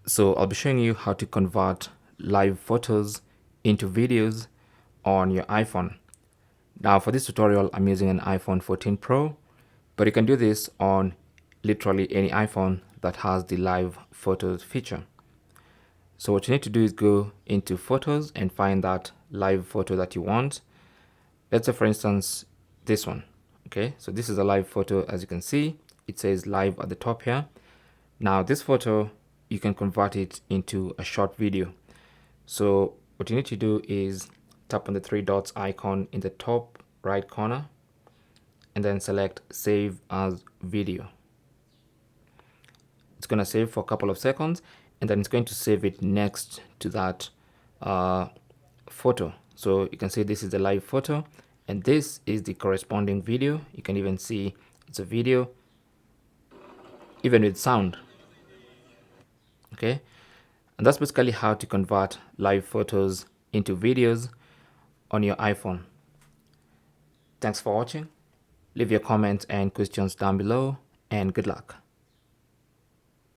So I'll be showing you how to convert live photos into videos on your iPhone. Now for this tutorial, I'm using an iPhone 14 Pro, but you can do this on literally any iPhone that has the live photos feature. So what you need to do is go into photos and find that live photo that you want. Let's say for instance, this one. Okay, so this is a live photo. As you can see, it says live at the top here. Now this photo, you can convert it into a short video. So what you need to do is tap on the three dots icon in the top right corner and then select save as video. It's going to save for a couple of seconds and then it's going to save it next to that photo. So you can see this is the live photo and this is the corresponding video. You can even see it's a video even with sound. Okay, and that's basically how to convert live photos into videos on your iPhone. Thanks for watching. Leave your comments and questions down below and good luck.